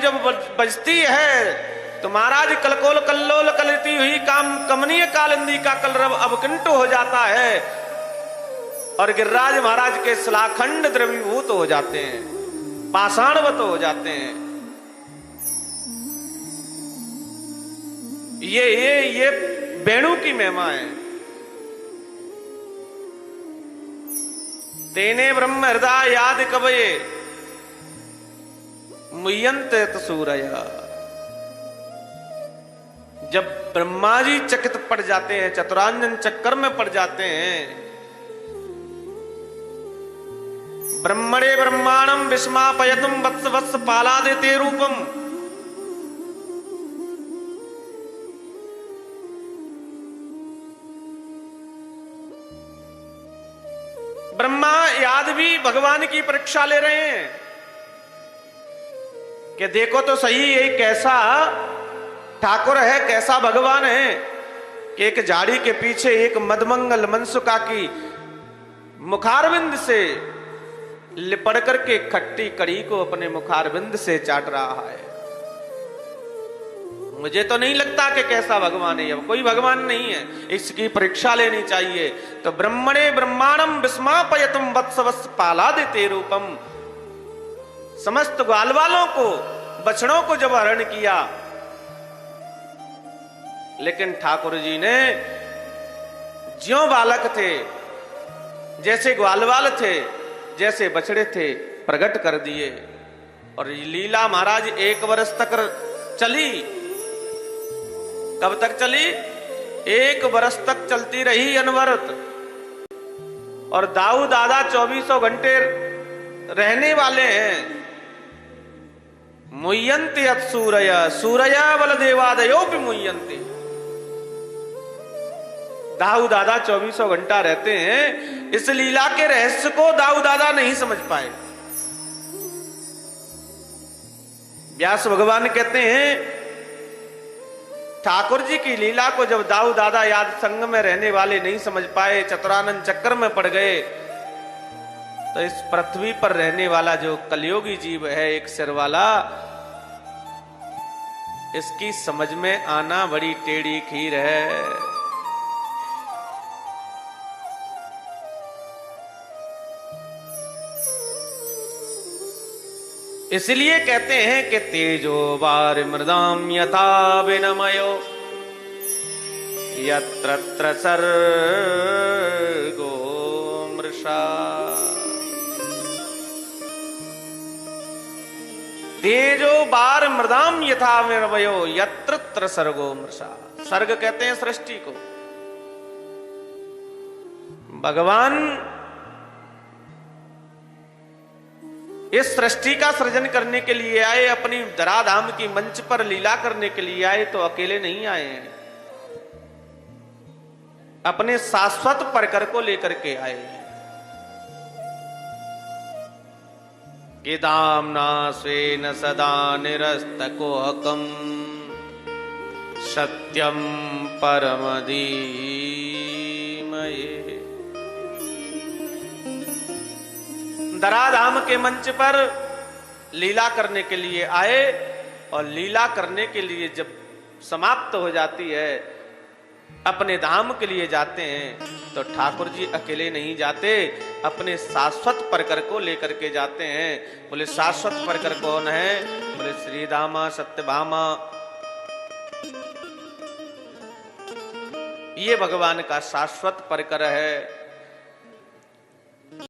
जब बजती है तो महाराज कलकोल कल्लोल कलती हुई काम कमनीय कालिंदी का कलरव अवकिंटु हो जाता है और गिरिराज महाराज के शिलाखंड द्रवीभूत हो जाते हैं, पाषाणवत हो जाते हैं। ये वेणु की महिमा है। तेने ब्रह्म हृदय याद कवये मुयंत सूरया। जब ब्रह्मा जी चकित पड़ जाते हैं, चतुरांजन चक्कर में पड़ जाते हैं, ब्रह्मणे ब्रह्मांडम विस्मापयतुम वत्स वत्स पालादिते रूपम। ब्रह्मा याद भी भगवान की परीक्षा ले रहे हैं कि देखो तो सही ये कैसा ठाकुर है, कैसा भगवान है कि एक झाड़ी के पीछे एक मदमंगल मनसुका की मुखारविंद से लिपट करके खट्टी कड़ी को अपने मुखारविंद से चाट रहा है। मुझे तो नहीं लगता कि कैसा भगवान है, अब कोई भगवान नहीं है, इसकी परीक्षा लेनी चाहिए। तो ब्रह्मणे ब्रह्मांडम विस्मापयतुम वत्स वत्स पालादिते रूपम। समस्त ग्वाल वालों को, बछड़ों को जब हरण किया, लेकिन ठाकुर जी ने ज्यों बालक थे, जैसे ग्वालवाल थे, जैसे बछड़े थे, प्रकट कर दिए। और लीला महाराज 1 वर्ष तक चली। कब तक चली? 1 वर्ष तक चलती रही अनवरत। और दाऊ दादा 2400 घंटे रहने वाले हैं। मुह्यंति अत सूरया सूरया बलदेवादयोपि मुह्यंति। दाऊ दादा 2400 घंटा रहते हैं। इस लीला के रहस्य को दाऊ दादा नहीं समझ पाए। व्यास भगवान कहते हैं ठाकुर जी की लीला को जब दाऊ दादा याद संग में रहने वाले नहीं समझ पाए, चतुरानंद चक्कर में पड़ गए, तो इस पृथ्वी पर रहने वाला जो कलयुगी जीव है, एक सिर वाला, इसकी समझ में आना बड़ी टेढ़ी खीर है। इसलिए कहते हैं कि तेजो वार मृदाम यथा विनमयो यत्र सर्गो मृषा। तेजो वार मृदाम यथा विनमयो यत्र सर्गो मृषा। सर्ग कहते हैं सृष्टि को। भगवान इस सृष्टि का सृजन करने के लिए आए, अपनी धराधाम की मंच पर लीला करने के लिए आए, तो अकेले नहीं आए हैं, अपने शाश्वत परकर को लेकर के आए हैं। कि दाम्ना स्वेन सदा निरस्तकोहकम सत्यम परम धीमहि। धराधाम के मंच पर लीला करने के लिए आए, और लीला करने के लिए जब समाप्त हो जाती है, अपने धाम के लिए जाते हैं, तो ठाकुर जी अकेले नहीं जाते, अपने शाश्वत परकर को लेकर के जाते हैं। बोले शाश्वत परकर कौन है? बोले श्रीदामा सत्यभामा। ये भगवान का शाश्वत परकर है।